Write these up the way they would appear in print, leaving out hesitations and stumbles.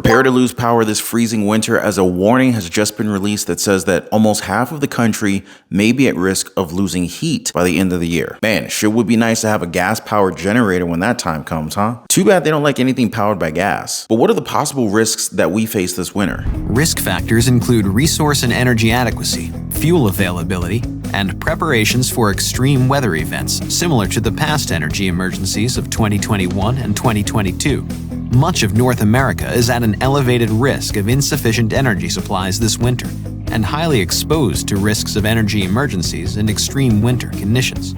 Prepare to lose power this freezing winter, as a warning has just been released that says that almost half of the country may be at risk of losing heat by the end of the year. Man, sure would be nice to have a gas-powered generator when that time comes, huh? Too bad they don't like anything powered by gas. But what are the possible risks that we face this winter? Risk factors include resource and energy adequacy, fuel availability, and preparations for extreme weather events similar to the past energy emergencies of 2021 and 2022. Much of North America is at an elevated risk of insufficient energy supplies this winter and highly exposed to risks of energy emergencies and extreme winter conditions.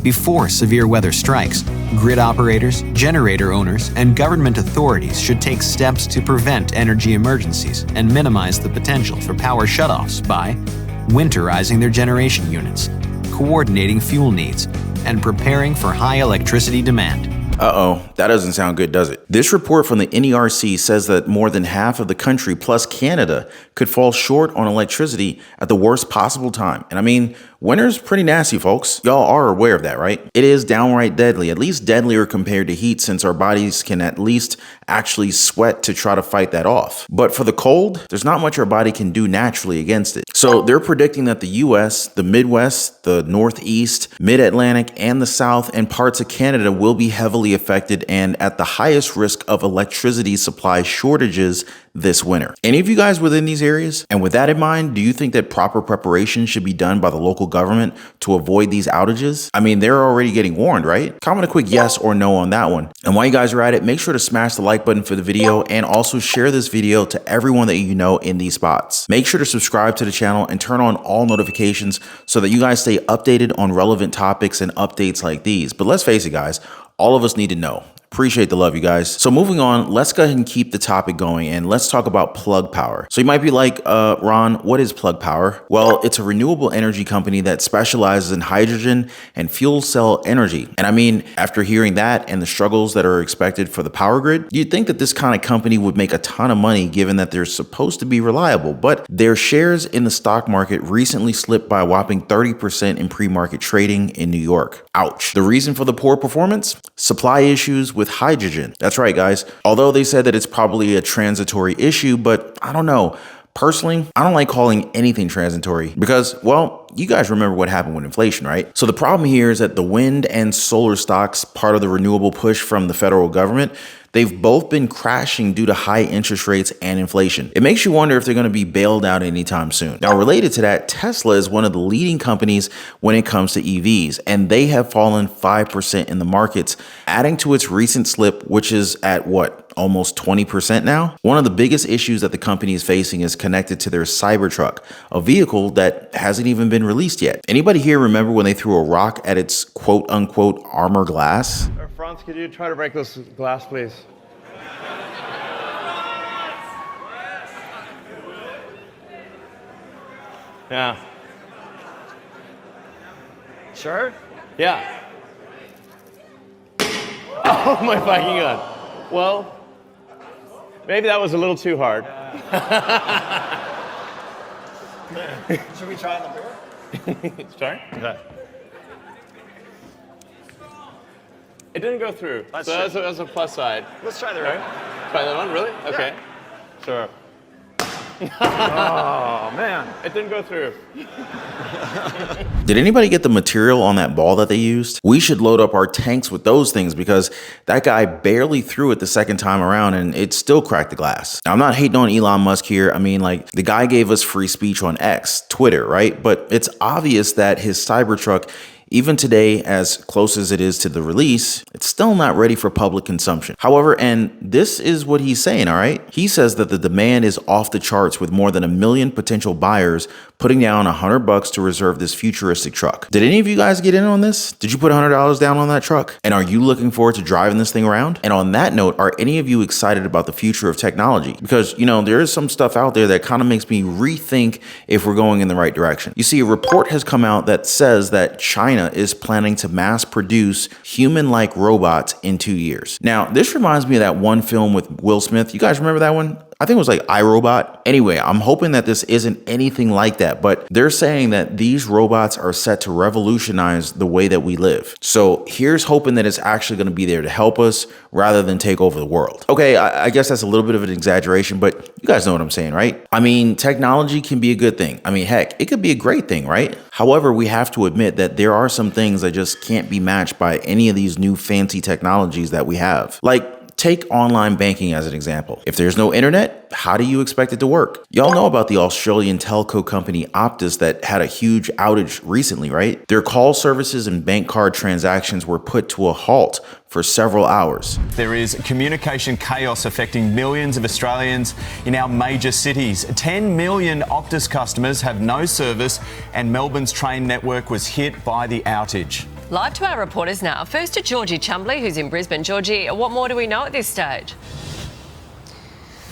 Before severe weather strikes, grid operators, generator owners, and government authorities should take steps to prevent energy emergencies and minimize the potential for power shutoffs by winterizing their generation units, coordinating fuel needs, and preparing for high electricity demand. Uh-oh, that doesn't sound good, does it? This report from the NERC says that more than half of the country, plus Canada, could fall short on electricity at the worst possible time. And I mean, winter's pretty nasty, folks. Y'all are aware of that, right? It is downright deadly, at least deadlier compared to heat, since our bodies can at least actually sweat to try to fight that off. But for the cold, there's not much our body can do naturally against it. So they're predicting that the US, the Midwest, the Northeast, Mid-Atlantic, and the South, and parts of Canada will be heavily affected and at the highest risk of electricity supply shortages this winter. Any of you guys within these areas? And with that in mind, do you think that proper preparation should be done by the local government to avoid these outages? I mean, they're already getting warned, right? Comment a quick yes or no on that one. And while you guys are at it, make sure to smash the like button for the video and also share this video to everyone that you know in these spots. Make sure to subscribe to the channel and turn on all notifications so that you guys stay updated on relevant topics and updates like these. But let's face it, guys, all of us need to know. Appreciate the love, you guys. So moving on, let's go ahead and keep the topic going and let's talk about Plug Power. So you might be like, Ron, what is Plug Power? Well, it's a renewable energy company that specializes in hydrogen and fuel cell energy. And I mean, after hearing that and the struggles that are expected for the power grid, you'd think that this kind of company would make a ton of money given that they're supposed to be reliable, but their shares in the stock market recently slipped by a whopping 30% in pre-market trading in New York. Ouch. The reason for the poor performance? Supply issues with hydrogen. That's right, guys. Although they said that it's probably a transitory issue, but I don't know. Personally, I don't like calling anything transitory because, well, you guys remember what happened with inflation, right? So the problem here is that the wind and solar stocks, part of the renewable push from the federal government, they've both been crashing due to high interest rates and inflation. It makes you wonder if they're going to be bailed out anytime soon. Now, related to that, Tesla is one of the leading companies when it comes to EVs, and they have fallen 5% in the markets, adding to its recent slip, which is at what? Almost 20% now? One of the biggest issues that the company is facing is connected to their Cybertruck, a vehicle that hasn't even been released yet. Anybody here remember when they threw a rock at its quote unquote armor glass? Franz, could you try to break this glass, please? Yeah. Sure? Yeah. Oh my fucking god. Well, maybe that was a little too hard. Should we try on the beer? Sorry? Okay. It didn't go through. So that's a plus side. Let's try the right. Try that one, really? Okay. Yeah. Sure. Oh, man. It didn't go through. Did anybody get the material on that ball that they used? We should load up our tanks with those things because that guy barely threw it the second time around and it still cracked the glass. Now, I'm not hating on Elon Musk here. I mean, like, the guy gave us free speech on X, Twitter, right? But it's obvious that his Cybertruck, even today, as close as it is to the release, it's still not ready for public consumption. However, and this is what he's saying, all right? He says that the demand is off the charts with more than 1 million potential buyers putting down $100 to reserve this futuristic truck. Did any of you guys get in on this? Did you put $100 down on that truck? And are you looking forward to driving this thing around? And on that note, are any of you excited about the future of technology? Because, you know, there is some stuff out there that kind of makes me rethink if we're going in the right direction. You see, a report has come out that says that China is planning to mass produce human-like robots in 2 years. Now, this reminds me of that one film with Will Smith. You guys remember that one? I think it was like iRobot. Anyway, I'm hoping that this isn't anything like that, but they're saying that these robots are set to revolutionize the way that we live. So here's hoping that it's actually going to be there to help us rather than take over the world. Okay, I guess that's a little bit of an exaggeration, but you guys know what I'm saying, right? I mean, technology can be a good thing. I mean, heck, it could be a great thing, right? However, we have to admit that there are some things that just can't be matched by any of these new fancy technologies that we have. Like, take online banking as an example. If there's no internet, how do you expect it to work? Y'all know about the Australian telco company Optus that had a huge outage recently, right? Their call services and bank card transactions were put to a halt for several hours. There is communication chaos affecting millions of Australians in our major cities. 10 million Optus customers have no service, and Melbourne's train network was hit by the outage. Live to our reporters now. First to Georgie Chumbley, who's in Brisbane. Georgie, what more do we know at this stage?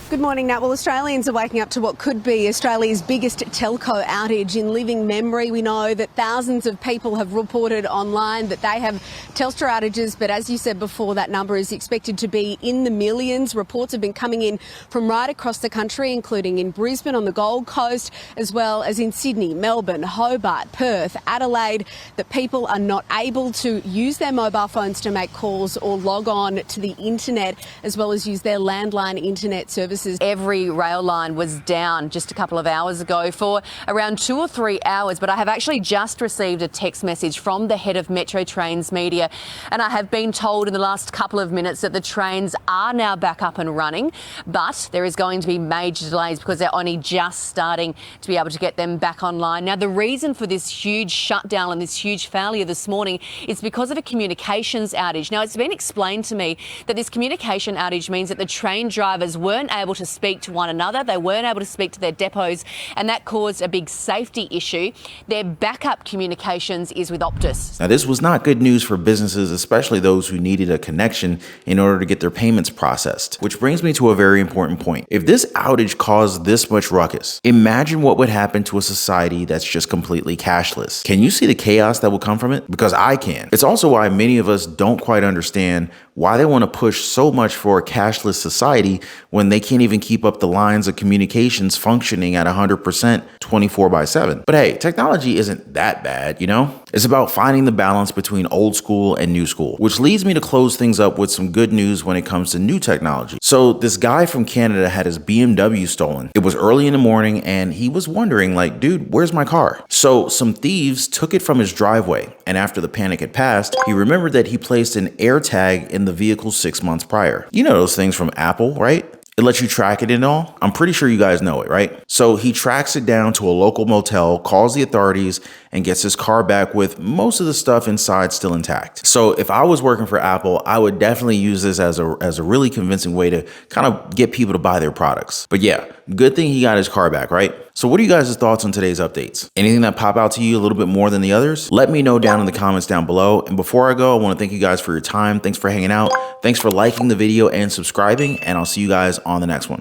Good morning, Nat. Well, Australians are waking up to what could be Australia's biggest telco outage in living memory. We know that thousands of people have reported online that they have Telstra outages, but as you said before, that number is expected to be in the millions. Reports have been coming in from right across the country, including in Brisbane on the Gold Coast, as well as in Sydney, Melbourne, Hobart, Perth, Adelaide, that people are not able to use their mobile phones to make calls or log on to the internet, as well as use their landline internet services. Every rail line was down just a couple of hours ago for around 2 or 3 hours, but I have actually just received a text message from the head of Metro Trains Media, and I have been told in the last couple of minutes that the trains are now back up and running, but there is going to be major delays because they're only just starting to be able to get them back online. Now, the reason for this huge shutdown and this huge failure this morning is because of a communications outage. Now, it's been explained to me that this communication outage means that the train drivers weren't able to speak to one another, they weren't able to speak to their depots, and that caused a big safety issue. Their backup communications is with Optus. Now, this was not good news for businesses, especially those who needed a connection in order to get their payments processed. Which brings me to a very important point. If this outage caused this much ruckus, imagine what would happen to a society that's just completely cashless. Can you see the chaos that will come from it? Because I can. It's also why many of us don't quite understand why they want to push so much for a cashless society when they can't even keep up the lines of communications functioning at 100% 24/7. But hey, technology isn't that bad, you know? It's about finding the balance between old school and new school, which leads me to close things up with some good news when it comes to new technology. So this guy from Canada had his BMW stolen. It was early in the morning and he was wondering like, dude, where's my car? So some thieves took it from his driveway, and after the panic had passed, he remembered that he placed an AirTag in the vehicle 6 months prior. You know those things from Apple, right? It lets you track it and all. I'm pretty sure you guys know it, right? So he tracks it down to a local motel, calls the authorities, and gets his car back with most of the stuff inside still intact. So if I was working for Apple, I would definitely use this as a really convincing way to kind of get people to buy their products. But yeah, good thing he got his car back, right? So what are you guys' thoughts on today's updates? Anything that pop out to you a little bit more than the others? Let me know down in the comments down below. And before I go, I want to thank you guys for your time. Thanks for hanging out. Thanks for liking the video and subscribing, and I'll see you guys on the next one.